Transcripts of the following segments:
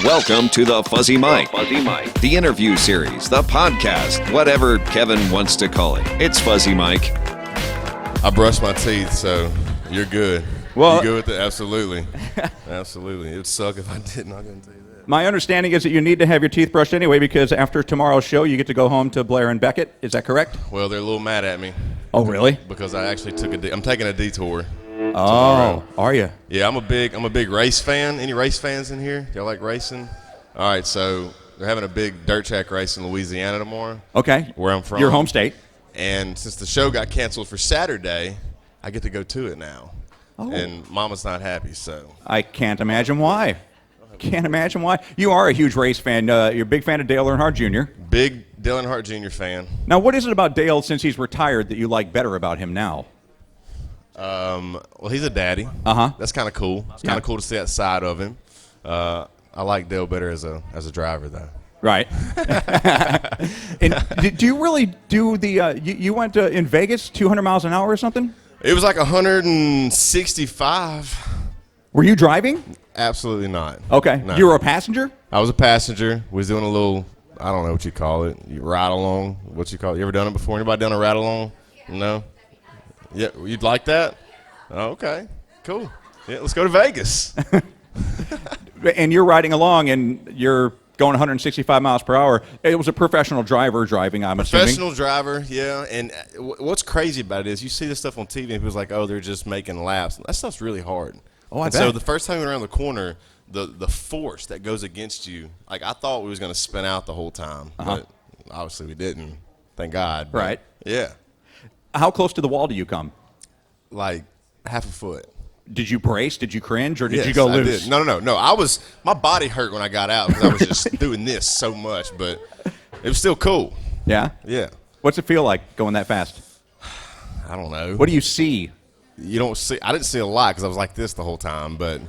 Welcome to the Fuzzy Mike, the interview series, the podcast, whatever Kevin wants to call it. It's Fuzzy Mike. I brushed my teeth, so you're good. Well, you good with it? Absolutely. Absolutely. It would suck if I didn't. I couldn't tell you that. my understanding is that you need to have your teeth brushed anyway because after tomorrow's show, you get to go home to Blair and Beckett. Is that correct? Well, they're a little mad at me. Oh, really? Because I actually I'm taking a detour. Oh, are you? Yeah, I'm a big race fan. Any race fans in here? Y'all like racing? All right, so they're having a big dirt track race in Louisiana tomorrow. Okay. Where I'm from. Your home state. And since the show got canceled for Saturday, I get to go to it now. Oh. And Mama's not happy, so. I can't imagine why. Can't imagine why. You are a huge race fan. You're a big fan of Dale Earnhardt Jr. Big Dale Earnhardt Jr. fan. Now, what is it about Dale since he's retired that you like better about him now? Well, he's a daddy. Uh-huh. That's kind of cool. It's kind of cool to see that side of him. I like Dale better as a driver, though. Right. And do you really do the you went in Vegas 200 miles an hour or something? It was like 165. Were you driving? Absolutely not. Okay. No. You were a passenger? I was a passenger. Was doing a little, I don't know what you call it, you ride along. What you call it? You ever done it before? Anybody done a ride along? No? Yeah, you'd like that? Oh, okay. Cool. Yeah, let's go to Vegas. And you're riding along and you're going 165 miles per hour. It was a professional driver driving, I'm assuming. Professional driver, yeah. And what's crazy about it is you see this stuff on TV and people's like, oh, they're just making laps. That stuff's really hard. Oh, I bet. So the first time we went around the corner, the force that goes against you, like I thought we was going to spin out the whole time. But obviously we didn't. Thank God. But Right. Yeah. How close to the wall do you come? Like half a foot. Did you brace? Did you cringe? Or did Yes, you go I loose? did. No. My body hurt when I got out because I was just doing this so much, but it was still cool. Yeah? Yeah. What's it feel like going that fast? I don't know. What do you see? You don't see. I didn't see a lot because I was like this the whole time. But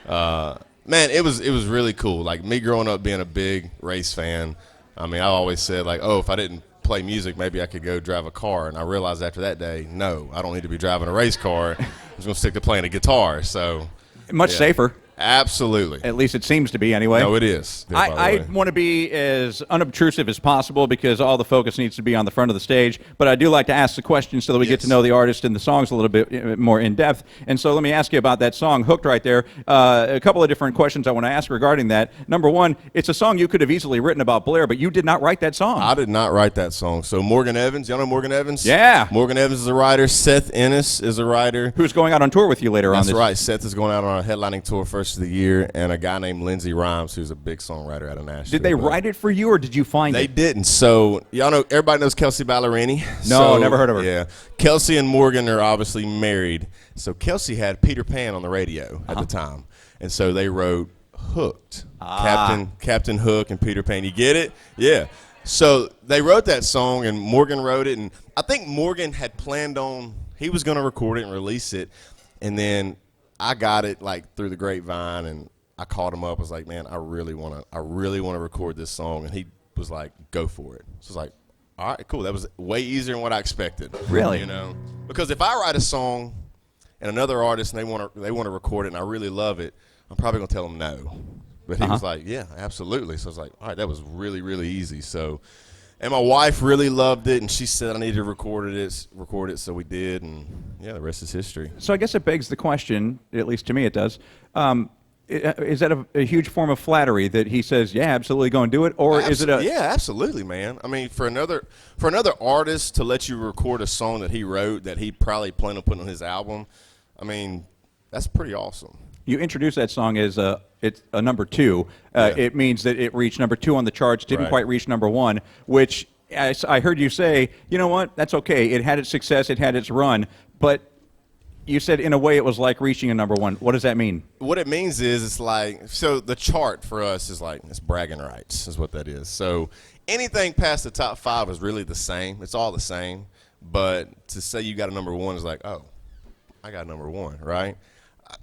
man, it was really cool. Like me growing up being a big race fan. I mean, I always said like, oh, if I didn't play music, maybe I could go drive a car. And I realized after that day, no, I don't need to be driving a race car. I'm just gonna stick to playing a guitar. So Much safer. Absolutely. At least it seems to be anyway. No, it is. I want to be as unobtrusive as possible because all the focus needs to be on the front of the stage. But I do like to ask the questions so that we get to know the artist and the songs a little bit more in depth. And so let me ask you about that song, Hooked, right there. A couple of different questions I want to ask regarding that. Number one, it's a song you could have easily written about Blair, but you did not write that song. I did not write that song. So Morgan Evans, y'all know Morgan Evans? Yeah. Morgan Evans is a writer. Seth Ennis is a writer. Who's going out on tour with you later on this? That's right. Seth is going out on a headlining tour first of the year, and a guy named Lindsey Rhymes, who's a big songwriter out of Nashville. Did they write it for you, or did you find it? They didn't. So y'all know, everybody knows Kelsey Ballerini. No, never heard of her. Yeah. Kelsey and Morgan are obviously married. So Kelsey had Peter Pan on the radio at the time, and so they wrote Hooked. Captain Hook and Peter Pan. You get it? Yeah. So they wrote that song, and Morgan wrote it, and I think Morgan had planned on he was going to record it and release it, and then I got it like through the grapevine, and I called him up. I was like, man, I really want to record this song, and he was like, go for it. So I was like, all right, cool. That was way easier than what I expected. Really? You know, because if I write a song and another artist and they want to record it and I really love it, I'm probably gonna tell them no. But he was like, yeah, absolutely. So I was like, all right, that was really, really easy. So, and my wife really loved it, and she said I needed to record it, so we did, and yeah, the rest is history. So I guess it begs the question, at least to me it does, is that a huge form of flattery that he says, yeah, absolutely go and do it, or is it a... Yeah, absolutely, man. I mean, for another artist to let you record a song that he wrote that he probably planned on putting on his album, I mean, that's pretty awesome. You introduced that song as it's a number 2. It means that it reached number 2 on the charts, didn't quite reach number 1, which I heard you say, you know what, that's okay. It had its success, it had its run, but you said in a way it was like reaching a number 1. What does that mean? What it means is it's like, so the chart for us is like, it's bragging rights is what that is. So anything past the top 5 is really the same. It's all the same. But to say you got a number 1 is like, oh, I got number 1, right?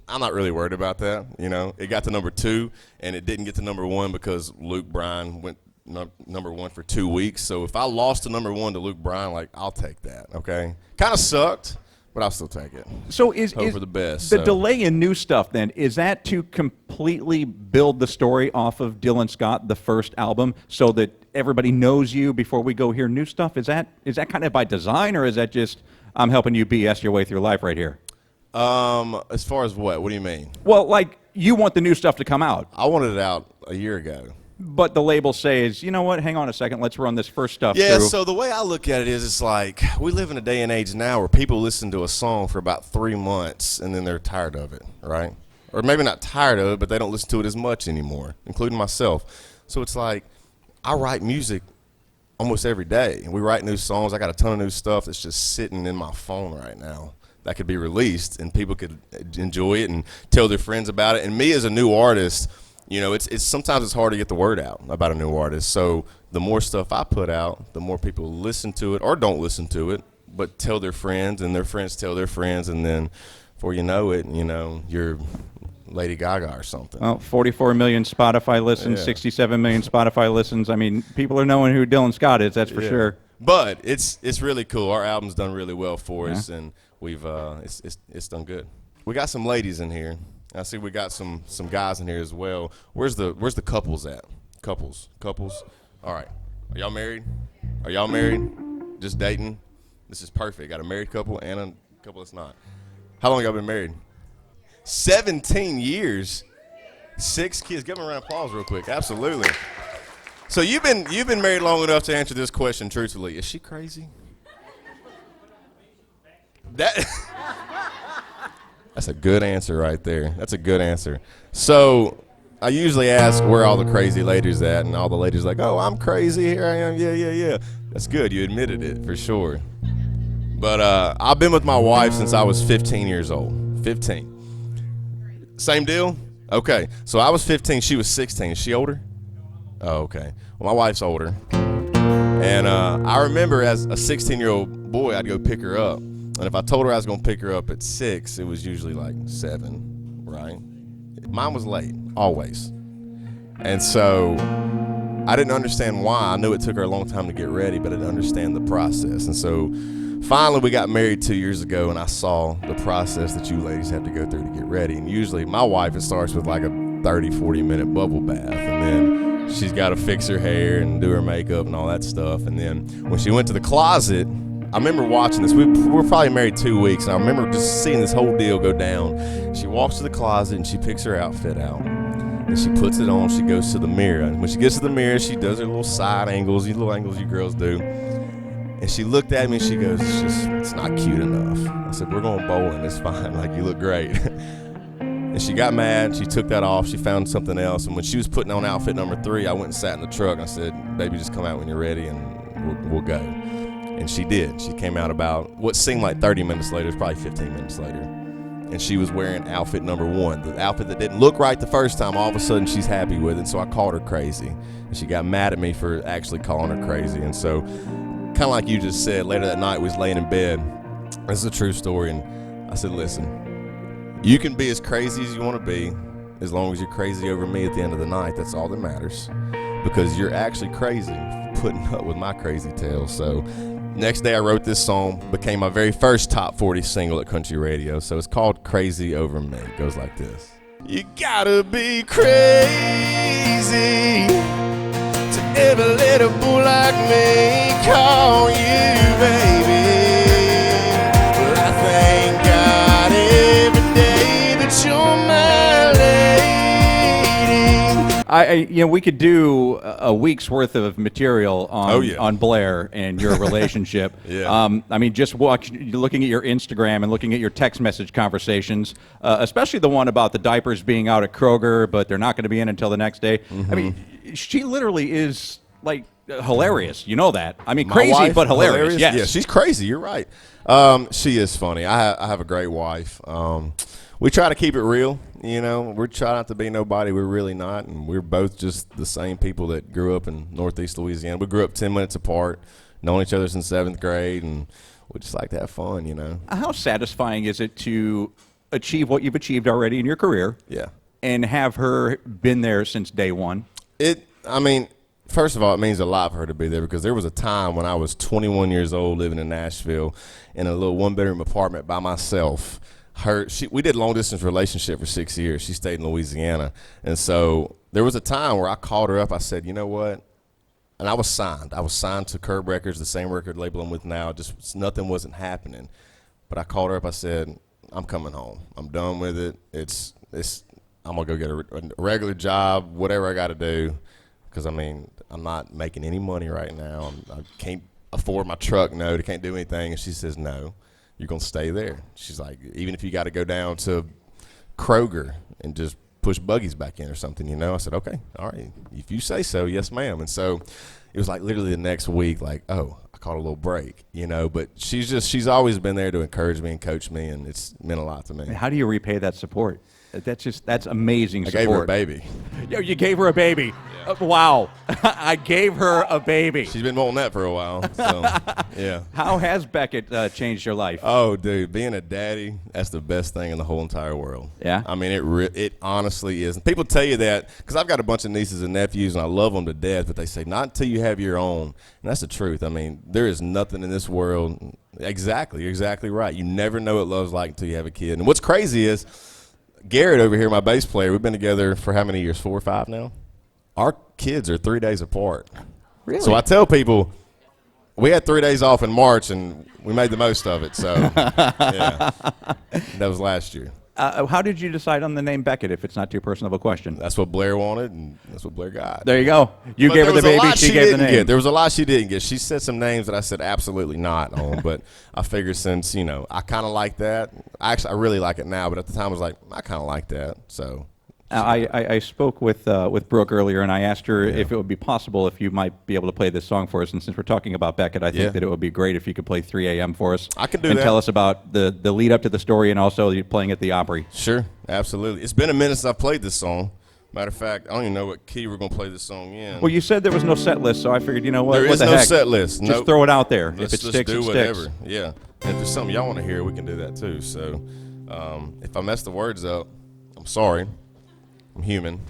I'm not really worried about that. You know, it got to number 2, and it didn't get to number 1 because Luke Bryan went number 1 for 2 weeks. So if I lost to number 1 to Luke Bryan, like, I'll take that, okay? Kind of sucked, but I'll still take it. So is Hope for the best. The delay in new stuff then, is that to completely build the story off of Dylan Scott, the first album, so that everybody knows you before we go hear new stuff? Is that kind of by design, or is that just I'm helping you BS your way through life right here? As far as what? What do you mean? Well, like you want the new stuff to come out. I wanted it out a year ago. But the label says, you know what, hang on a second, let's run this first stuff Yeah, through. so the way I look at it is it's like we live in a day and age now where people listen to a song for about 3 months and then they're tired of it, right? Or maybe not tired of it, but they don't listen to it as much anymore, including myself. So it's like I write music almost every day. We write new songs. I got a ton of new stuff that's just sitting in my phone right now that could be released and people could enjoy it and tell their friends about it. And me as a new artist, you know, it's sometimes it's hard to get the word out about a new artist. So the more stuff I put out, the more people listen to it or don't listen to it, but tell their friends, and their friends tell their friends, and then before you know it, you know, you're Lady Gaga or something. Well, 44 million Spotify listens, 67 million Spotify listens. I mean, people are knowing who Dylan Scott is, that's for sure. But it's really cool. Our album's done really well for us, and we've it's done good. We got some ladies in here. I see we got some guys in here as well. Where's the couples at? Couples. All right. Are y'all married? Just dating? This is perfect. Got a married couple and a couple that's not. How long y'all been married? 17 years. 6 kids. Give them a round of applause real quick. Absolutely. So you've been married long enough to answer this question truthfully. Is she crazy? That's a good answer right there. That's a good answer. So I usually ask where all the crazy ladies at, and all the ladies are like, oh, I'm crazy. Here I am. Yeah. That's good. You admitted it for sure. But I've been with my wife since I was 15 years old. 15. Same deal? Okay. So I was 15. She was 16. Is she older? Oh, okay. Well, my wife's older. And I remember as a 16-year-old boy, I'd go pick her up. And if I told her I was going to pick her up at 6, it was usually like 7, right? Mine was late, always. And so I didn't understand why. I knew it took her a long time to get ready, but I didn't understand the process. And so finally we got married 2 years ago, and I saw the process that you ladies have to go through to get ready. And usually my wife, it starts with like a 30, 40-minute bubble bath. And then she's got to fix her hair and do her makeup and all that stuff. And then when she went to the closet, I remember watching this. We were probably married 2 weeks, and I remember just seeing this whole deal go down. She walks to the closet, and she picks her outfit out, and she puts it on. She goes to the mirror, and when she gets to the mirror, she does her little side angles, these little angles you girls do. And she looked at me, and she goes, it's not cute enough. I said, we're going bowling. It's fine. Like, you look great. And she got mad. She took that off. She found something else. And when she was putting on outfit number 3, I went and sat in the truck. I said, baby, just come out when you're ready, and we'll go. And she did. She came out about what seemed like 30 minutes later. It was probably 15 minutes later. And she was wearing outfit number 1. The outfit that didn't look right the first time, all of a sudden she's happy with it. So I called her crazy. And she got mad at me for actually calling her crazy. And so kind of like you just said, later that night we was laying in bed. This is a true story. And I said, listen, you can be as crazy as you want to be as long as you're crazy over me at the end of the night. That's all that matters. Because you're actually crazy for putting up with my crazy tale. So next day I wrote this song, became my very first top 40 single at country radio. So it's called Crazy Over Me. It goes like this. You gotta be crazy to ever let a bull like me call you baby. But I thank God every day that you're my lady. We could do a week's worth of material on on Blair and your relationship. I mean, just looking at your Instagram and looking at your text message conversations, especially the one about the diapers being out at Kroger, but they're not going to be in until the next day. Mm-hmm. I mean, she literally is like hilarious. You know that. I mean, crazy wife, but hilarious. Yes. Yeah, she's crazy. You're right. She is funny. I have a great wife. We try to keep it real. You know, we're trying not to be nobody. We're really not. And we're both just the same people that grew up in Northeast Louisiana. We grew up 10 minutes apart, known each other since 7th grade, and we just like to have fun, you know. How satisfying is it to achieve what you've achieved already in your career? Yeah. And have her been there since day one? I mean, first of all, it means a lot for her to be there because there was a time when I was 21 years old living in Nashville in a little one-bedroom apartment by myself. We did a long-distance relationship for 6 years. She stayed in Louisiana. And so there was a time where I called her up. I said, you know what? And I was signed. I was signed to Curb Records, the same record label I'm with now. Just nothing wasn't happening. But I called her up. I said, I'm coming home. I'm done with it. I'm going to go get a regular job, whatever I got to do. Because, I mean, I'm not making any money right now. I can't afford my truck note. I can't do anything. And she says, no, you're going to stay there. She's like, even if you got to go down to Kroger and just push buggies back in or something, you know. I said, okay, all right. If you say so, yes, ma'am. And so it was like literally the next week, like, oh, I caught a little break, you know. But she's always been there to encourage me and coach me, and it's meant a lot to me. How do you repay that support? That's amazing support. I gave her a baby. Yo, you gave her a baby. Yeah. Wow. I gave her a baby. She's been wanting that for a while. So, yeah. How has Beckett changed your life? Oh, dude, being a daddy, that's the best thing in the whole entire world. Yeah? I mean, it honestly is. And people tell you that because I've got a bunch of nieces and nephews, and I love them to death, but they say, not until you have your own. And that's the truth. I mean, there is nothing in this world. Exactly. You're exactly right. You never know what love's like until you have a kid. And what's crazy is Garrett over here, my bass player, we've been together for how many years? 4 or 5 now? Our kids are 3 days apart. Really? So I tell people, we had 3 days off in March, and we made the most of it. So, yeah, that was last year. How did you decide on the name Beckett, if it's not too personal of a question? That's what Blair wanted, and that's what Blair got. There you go. You gave her the baby, she gave the name. There was a lot she didn't get. She said some names that I said absolutely not on, but I figured since, you know, I kind of like that. Actually, I really like it now, but at the time I was like, I kind of like that, so. I spoke with Brooke earlier, and I asked her if it would be possible if you might be able to play this song for us. And since we're talking about Beckett, I think that it would be great if you could play 3 a.m. for us. I can do and that. Tell us about the lead up to the story and also you playing at the Opry. Sure, absolutely. It's been a minute since I've played this song. Matter of fact, I don't even know what key we're going to play this song in. Well, you said there was no set list, so I figured, you know what? There is no set list. Just throw it out there. Let's if it sticks, do it whatever. sticks. Yeah. And if there's something y'all want to hear, we can do that too. So if I mess the words up, I'm sorry. I'm human.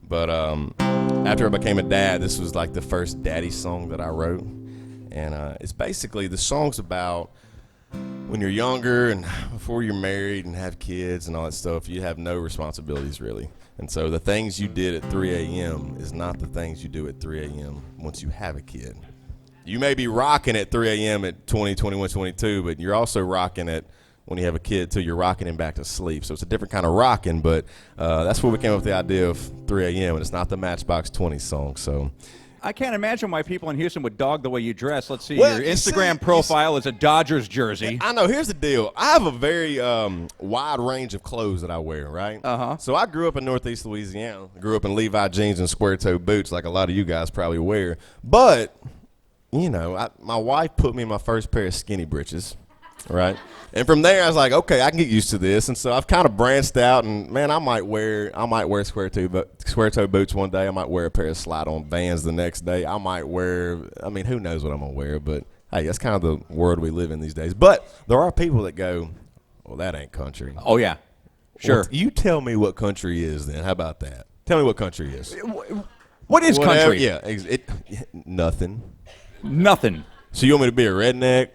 But after I became a dad, this was like the first daddy song that I wrote. And it's basically, the song's about when you're younger and before you're married and have kids and all that stuff, you have no responsibilities really. And so the things you did at 3 a.m. is not the things you do at 3 a.m. once you have a kid. You may be rocking at 3 a.m. at 20, 21, 22, but you're also rocking at when you have a kid too, you're rocking him back to sleep. So it's a different kind of rocking, but that's where we came up with the idea of 3 a.m. and it's not the Matchbox 20 song. So I can't imagine why people in Houston would dog the way you dress. Let's see, well, your Instagram profile is a Dodgers jersey. I know. Here's the deal. I have a very wide range of clothes that I wear, right? Uh-huh. So I grew up in Northeast Louisiana. I grew up in Levi jeans and square-toe boots like a lot of you guys probably wear. But, you know, my wife put me in my first pair of skinny britches, right? And from there, I was like, okay, I can get used to this. And so I've kind of branched out, and man, I might wear square-toe boots one day. I might wear a pair of slide-on Vans the next day. I might wear, I mean, who knows what I'm gonna wear? But hey, that's kind of the world we live in these days. But there are people that go, well, that ain't country. Oh yeah, sure. Well, you tell me what country is then. How about that? Tell me what country is. What is Whatever, country? Yeah, nothing. Nothing. So you want me to be a redneck?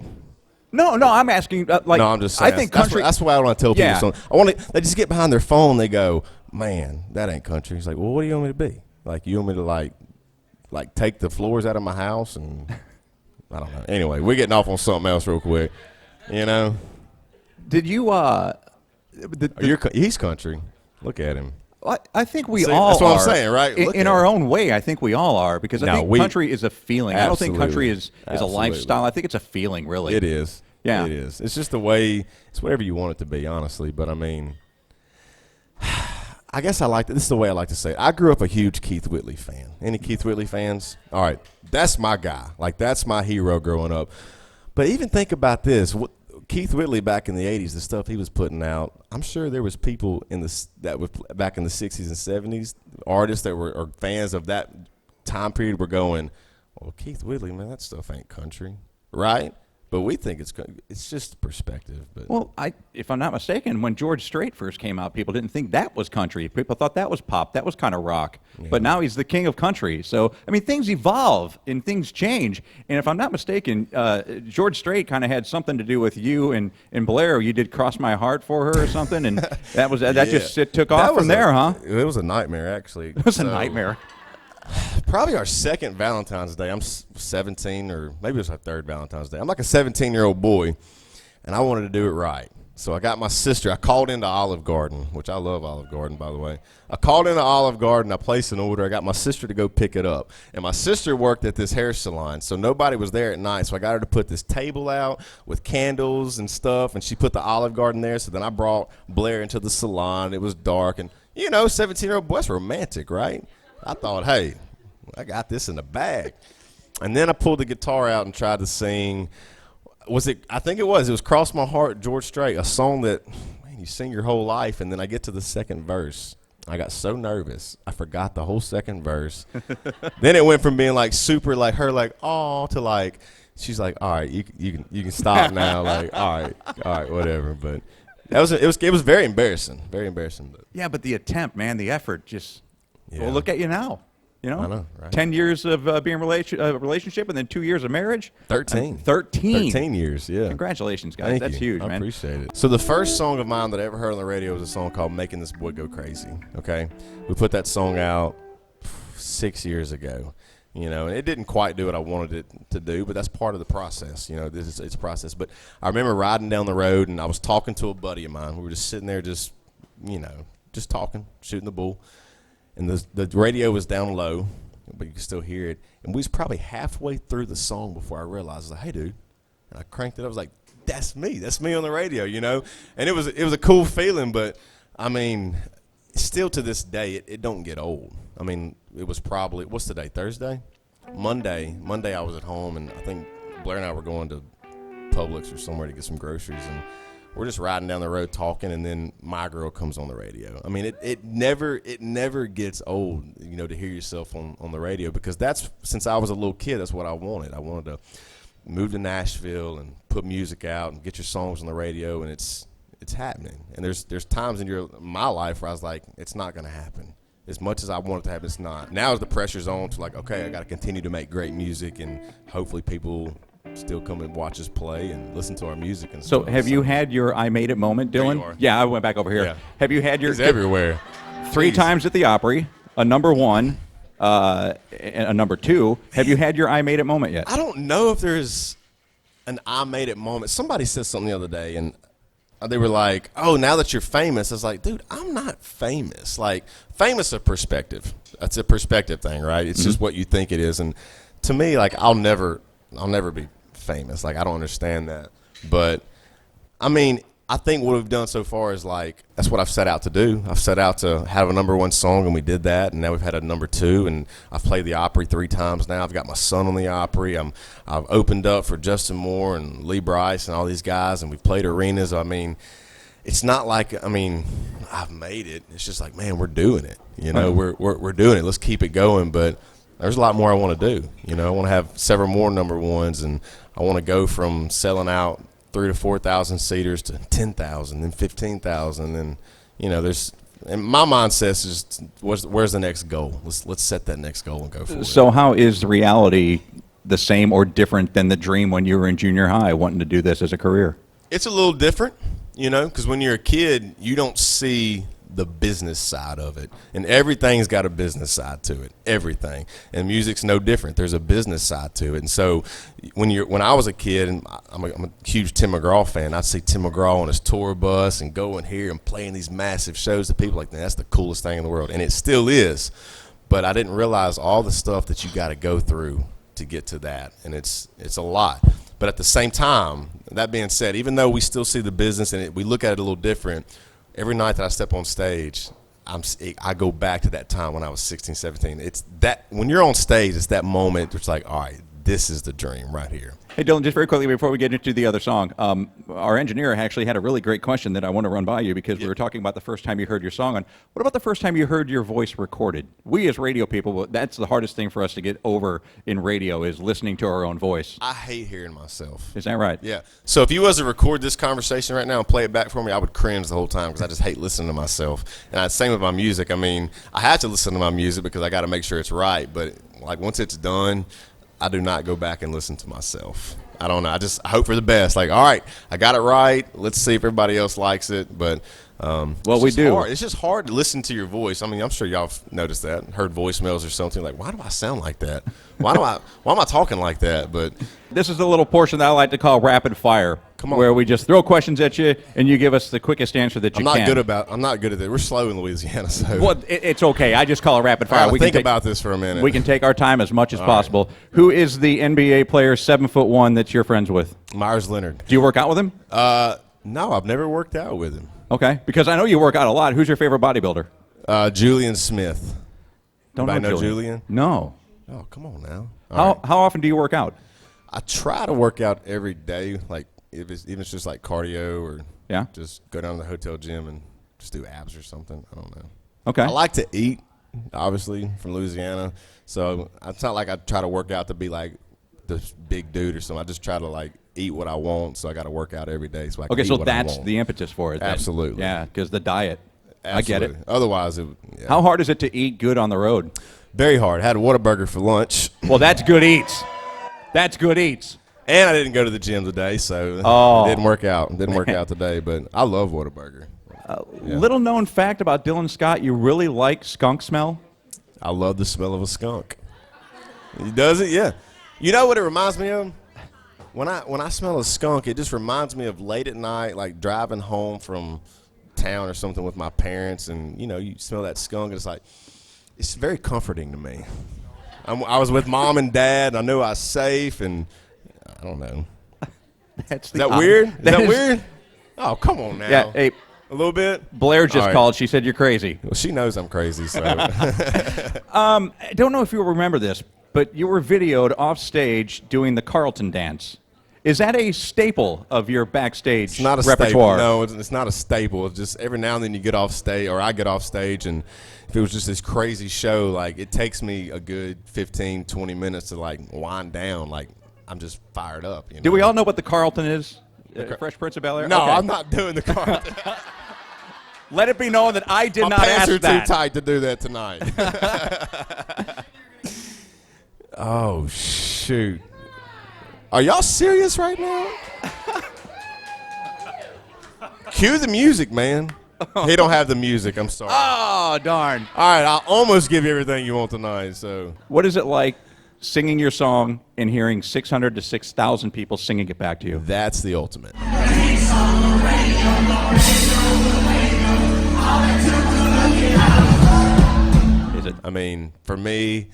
No, I'm asking. No, I'm just saying. I think country. That's why I want to tell people Yeah. something. I want to. They just get behind their phone. They go, man, that ain't country. He's like, well, what do you want me to be? Like, you want me to like take the floors out of my house and I don't know. Anyway, we're getting off on something else real quick. You know. Did you? He's country. Look at him. I think we See, all that's what are. I'm saying, right? In our own way, I think we all are, because I think country is a feeling. I don't think country is a lifestyle. I think it's a feeling, really. It is. Yeah. It is. It's just the way, it's whatever you want it to be, honestly. But, I mean, I guess this is the way I like to say it. I grew up a huge Keith Whitley fan. Any Keith Whitley fans? All right. That's my guy. Like, that's my hero growing up. But even think about this. Keith Whitley back in the 80s, the stuff he was putting out, I'm sure there was people that were back in the 60s and 70s, artists that were or fans of that time period were going, well, Keith Whitley, man, that stuff ain't country, right? But we think it's just perspective. But Well, if I'm not mistaken, when George Strait first came out, people didn't think that was country. People thought that was pop. That was kind of rock. Yeah. But now he's the king of country. So, I mean, things evolve and things change. And if I'm not mistaken, George Strait kind of had something to do with you and Blair. You did Cross My Heart for her or something, and that was that just took off from there, huh? It was a nightmare, actually. It was a nightmare. Probably our second Valentine's Day. I'm 17, or maybe it was our third Valentine's Day. I'm like a 17-year-old boy, and I wanted to do it right. So I got my sister. I called into Olive Garden, which I love Olive Garden, by the way. I called into Olive Garden. I placed an order. I got my sister to go pick it up. And my sister worked at this hair salon, so nobody was there at night. So I got her to put this table out with candles and stuff, and she put the Olive Garden there. So then I brought Blair into the salon. It was dark, and, 17-year-old boy, that's romantic, right? I thought, hey, I got this in the bag. And then I pulled the guitar out and tried to sing. I think it was Cross My Heart, George Strait, a song that, man, you sing your whole life. And then I get to the second verse. I got so nervous. I forgot the whole second verse. Then it went from being like super like her, like, oh, to like, she's like, all right, you can stop now. Like, all right, whatever. But it was very embarrassing. Very embarrassing. But. Yeah, but the attempt, man, the effort just. Yeah. Well, look at you now. I know, right? 10 years of being relationship and then 2 years of marriage. 13. 13 years, yeah. Congratulations, guys. Thank That's you. huge, man. I appreciate it. So the first song of mine that I ever heard on the radio was a song called Making This Boy Go Crazy, okay? We put that song out 6 years ago, and it didn't quite do what I wanted it to do, but that's part of the process. It's a process. But I remember riding down the road, and I was talking to a buddy of mine. We were just sitting there just talking, shooting the bull. And the radio was down low, but you could still hear it. And we was probably halfway through the song before I realized, I was like, hey, dude. And I cranked it. I was like, that's me. That's me on the radio, And it was a cool feeling, but, I mean, still to this day, it don't get old. I mean, it was probably, what's the day, Thursday? Monday I was at home, and I think Blair and I were going to Publix or somewhere to get some groceries, and we're just riding down the road talking, and then My Girl comes on the radio. I mean, it never gets old, to hear yourself on the radio, because since I was a little kid, that's what I wanted. I wanted to move to Nashville and put music out and get your songs on the radio, and it's happening. And there's times in my life where I was like, it's not going to happen. As much as I want it to happen, it's not. Now the pressure's on to like, okay, I got to continue to make great music, and hopefully people still come and watch us play and listen to our music and so stuff. Have you had your I Made It moment, Dylan? There you are. Yeah, I went back over here. Yeah. Have you had your He's everywhere. 3 times at the Opry, a number 1, and a number 2? Have you had your I Made It moment yet? I don't know if there's an I Made It moment. Somebody said something the other day, and they were like, oh, now that you're famous. I was like, dude, I'm not famous. Like, famous is a perspective. That's a perspective thing, right? It's just what you think it is. And to me, like, I'll never be famous. Like, I don't understand that. But, I mean, I think what we've done so far is, like, that's what I've set out to do. I've set out to have a number 1 song, and we did that. And now we've had a number 2, and I've played the Opry 3 times now. I've got my son on the Opry. I've opened up for Justin Moore and Lee Brice and all these guys, and we've played arenas. I mean, it's not like, I've made it. It's just like, man, we're doing it. We're doing it. Let's keep it going. But there's a lot more I want to do. I want to have several more number 1s, and I want to go from selling out 3,000 to 4,000 seaters to 10,000 and 15,000, and and my mindset is where's the next goal? Let's set that next goal and go for it. So how is reality the same or different than the dream when you were in junior high, wanting to do this as a career? It's a little different, because when you're a kid, you don't see the business side of it, and everything's got a business side to it. Everything, and music's no different. There's a business side to it, and so when I was a kid, and I'm a huge Tim McGraw fan, I'd see Tim McGraw on his tour bus and going here and playing these massive shows to people like that. That's the coolest thing in the world, and it still is. But I didn't realize all the stuff that you got to go through to get to that, and it's a lot. But at the same time, that being said, even though we still see the business and we look at it a little different. Every night that I step on stage, I go back to that time when I was 16, 17. It's that when you're on stage, it's that moment. It's like, all right, this is the dream right here. Hey, Dylan, just very quickly before we get into the other song, our engineer actually had a really great question that I want to run by you because we were talking about the first time you heard your song. And what about the first time you heard your voice recorded? We as radio people, that's the hardest thing for us to get over in radio is listening to our own voice. I hate hearing myself. Is that right? Yeah. So if you was to record this conversation right now and play it back for me, I would cringe the whole time because I just hate listening to myself. And same with my music. I mean, I have to listen to my music because I got to make sure it's right. But like once it's done, I do not go back and listen to myself. I don't know. I hope for the best. Like, all right, I got it right. Let's see if everybody else likes it. But well, we do. Hard. It's just hard to listen to your voice. I mean, I'm sure y'all have noticed that, heard voicemails or something. Like, why do I sound like that? Why am I talking like that? But this is a little portion that I like to call rapid fire. Come on. Where we just throw questions at you and you give us the quickest answer that you can. I'm not good at it. We're slow in Louisiana, so. Well, it's okay. I just call it rapid fire. We think about this for a minute. We can take our time as much as All possible. right. Who is the NBA player 7'1" that you're friends with? Myers Leonard. Do you work out with him? No, I've never worked out with him. Okay, because I know you work out a lot. Who's your favorite bodybuilder? Julian Smith. Don't know Julian? No. Oh, come on now. How often do you work out? I try to work out every day, like if it's just like cardio or just go down to the hotel gym and just do abs or something. I don't know. Okay. I like to eat, obviously, from Louisiana. So it's not like I try to work out to be like this big dude or something. I just try to like eat what I want, so I got to work out every day so I can eat what I want. That's the impetus for it. Absolutely. Yeah, because the diet. Absolutely. I get it. Otherwise, How hard is it to eat good on the road? Very hard. I had a Whataburger for lunch. Well, that's good eats. That's good eats. And I didn't go to the gym today, so it didn't work out. It didn't work out today, but I love Whataburger. Little known fact about Dylan Scott, you really like skunk smell? I love the smell of a skunk. He does it? Yeah. You know what it reminds me of? When I smell a skunk, it just reminds me of late at night, like driving home from town or something with my parents, and you smell that skunk, and it's like, it's very comforting to me. I was with mom and dad, and I knew I was safe, and I don't know. Is that weird? Is that weird? Oh, come on now. Yeah, hey, a little bit? Blair just called. She said you're crazy. Well, she knows I'm crazy, so. I don't know if you remember this, but you were videoed off stage doing the Carlton dance. Is that a staple of your backstage it's not a repertoire? Staple. No, it's not a staple. It's just every now and then you get off stage, or I get off stage, and if it was just this crazy show, like it takes me a good 15, 20 minutes to like wind down. Like I'm just fired up. Do we all know what the Carlton is? Fresh Prince of Bel-Air? No, okay. I'm not doing the Carlton. Let it be known that I did not ask that. My pants are too tight to do that tonight. Oh, shoot. Are y'all serious right now? Cue the music, man. He don't have the music. I'm sorry. Oh, darn. All right, I'll almost give you everything you want tonight. So, what is it like singing your song and hearing 600 to 6,000 people singing it back to you? That's the ultimate. Is it? I mean, for me,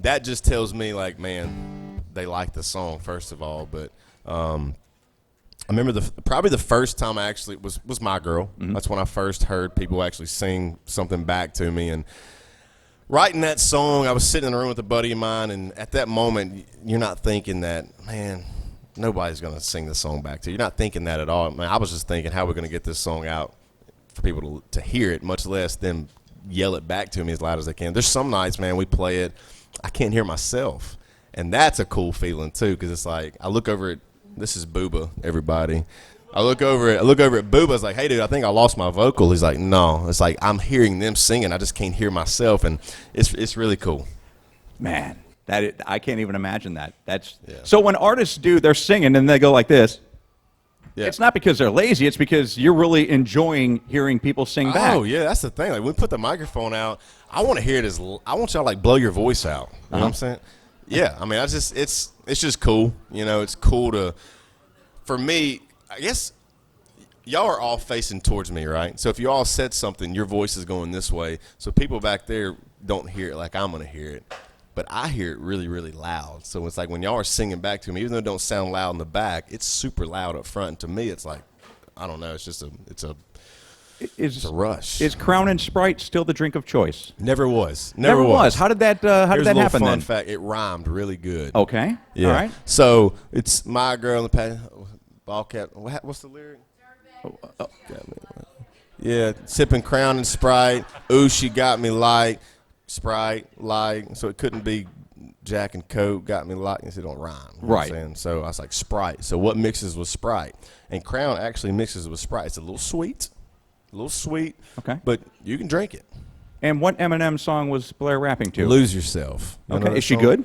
that just tells me, like, man, they like the song, first of all. But I remember probably the first time I actually was My Girl. Mm-hmm. That's when I first heard people actually sing something back to me. And writing that song, I was sitting in a room with a buddy of mine, and at that moment, you're not thinking that, man, nobody's going to sing the song back to you. You're not thinking that at all. Man, I was just thinking, how are we going to get this song out for people to hear it, much less them yell it back to me as loud as they can. There's some nights, man, we play it, I can't hear myself. And that's a cool feeling, too, because it's like, I look over at, this is Booba, everybody. I look over at Booba. It's like, hey, dude, I think I lost my vocal. He's like, no. It's like I'm hearing them singing. I just can't hear myself, and it's really cool. Man, I can't even imagine that. So when artists they're singing and they go like this. Yeah. It's not because they're lazy. It's because you're really enjoying hearing people sing back. Oh yeah, that's the thing. Like when we put the microphone out, I want to hear it I want y'all like blow your voice out. You know what I'm saying? Yeah. I mean, it's just cool. It's cool for me. I guess y'all are all facing towards me, right? So if you all said something, your voice is going this way. So people back there don't hear it like I'm going to hear it. But I hear it really, really loud. So it's like when y'all are singing back to me, even though it don't sound loud in the back, it's super loud up front. And to me, it's like, I don't know, it's It's a rush. Is Crown and Sprite still the drink of choice? Never was. Never was. How did that Here's a little happen fun then? fact. It rhymed really good. Okay. Yeah. All right. So it's my girl in the past. Ball cap. What's the lyric? Yeah, sipping Crown and Sprite. Ooh, she got me like Sprite, like. So it couldn't be Jack and Coke. Got me like. It don't rhyme. You know what I'm saying? So I was like Sprite. So what mixes with Sprite? And Crown actually mixes with Sprite. It's a little sweet. Okay. But you can drink it. And what Eminem song was Blair rapping to? Lose Yourself. You know Okay. that Is she song? good?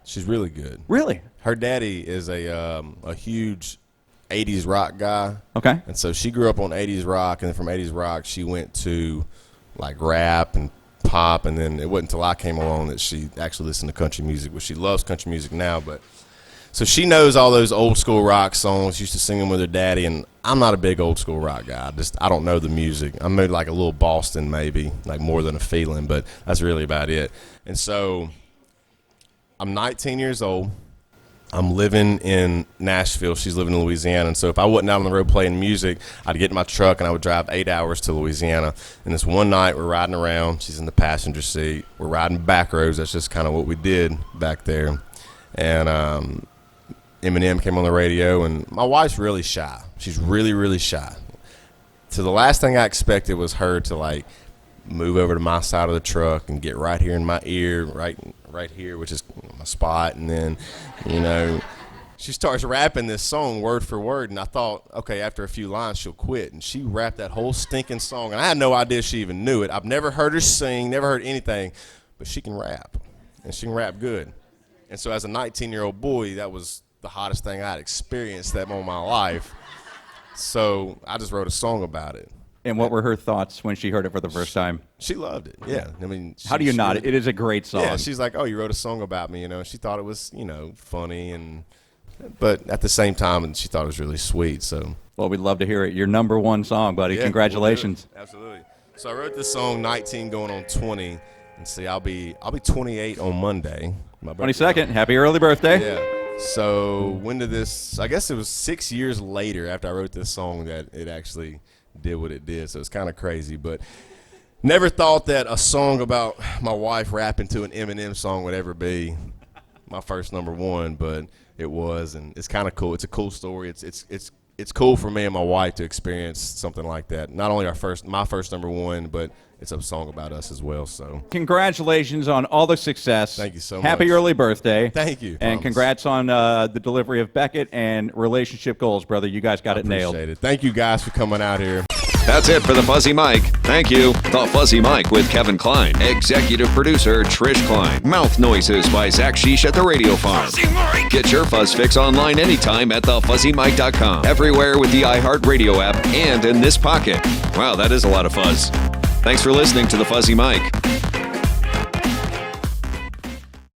She's really good. Really? Her daddy is a huge 80s rock guy. Okay. And so she grew up on 80s rock, and then from 80s rock she went to like rap and pop, and then it wasn't until I came along that she actually listened to country music, which she loves country music now. But so she knows all those old school rock songs. She used to sing them with her daddy, and I'm not a big old school rock guy. I don't know the music. I'm maybe like a little Boston, maybe like More Than a Feeling, but that's really about it. And so I'm 19 years old. I'm living in Nashville. She's living in Louisiana. And so if I wasn't out on the road playing music, I'd get in my truck and I would drive 8 hours to Louisiana. And this one night we're riding around. She's in the passenger seat. We're riding back roads. That's just kind of what we did back there. And Eminem came on the radio. And my wife's really shy. She's really, really shy. So the last thing I expected was her to like move over to my side of the truck and get right here in my ear, right here, which is my spot. And then, you know, she starts rapping this song word for word, and I thought, okay, after a few lines she'll quit. And she rapped that whole stinking song, and I had no idea she even knew it. I've never heard her sing, never heard anything, but she can rap, and she can rap good. And so as a 19-year-old boy, that was the hottest thing I'd experienced that moment in my life. So I just wrote a song about it. And what were her thoughts when she heard it for the first time? She loved it. Yeah, I mean, How do you not? It is a great song. Yeah, she's like, "Oh, you wrote a song about me," you know. She thought it was, you know, funny, but at the same time, and she thought it was really sweet. So, well, we'd love to hear it. Your number one song, buddy. yeah, Congratulations. we'll Absolutely. So I wrote this song 19 going on 20, and see, I'll be 28 on Monday. My birthday. 22nd. Happy early birthday. Yeah. So when did this? I guess it was 6 years later after I wrote this song that it actually did what it did. So it's kind of crazy, but never thought that a song about my wife rapping to an Eminem song would ever be my first number one, but it was, and it's kind of cool. It's a cool story. It's cool for me and my wife to experience something like that. Not only my first number one, but it's a song about us as well. So congratulations on all the success. Thank you so much. Happy early birthday. Thank you. And congrats on the delivery of Beckett and relationship goals, brother. You guys got it nailed. Appreciate it. Thank you guys for coming out here. That's it for the Fuzzy Mike. Thank you. The Fuzzy Mike with Kevin Klein. Executive producer Trish Klein. Mouth noises by Zach Sheesh at the Radio Farm. Get your fuzz fix online anytime at thefuzzymike.com. Everywhere with the iHeartRadio app and in this pocket. Wow, that is a lot of fuzz. Thanks for listening to the Fuzzy Mike.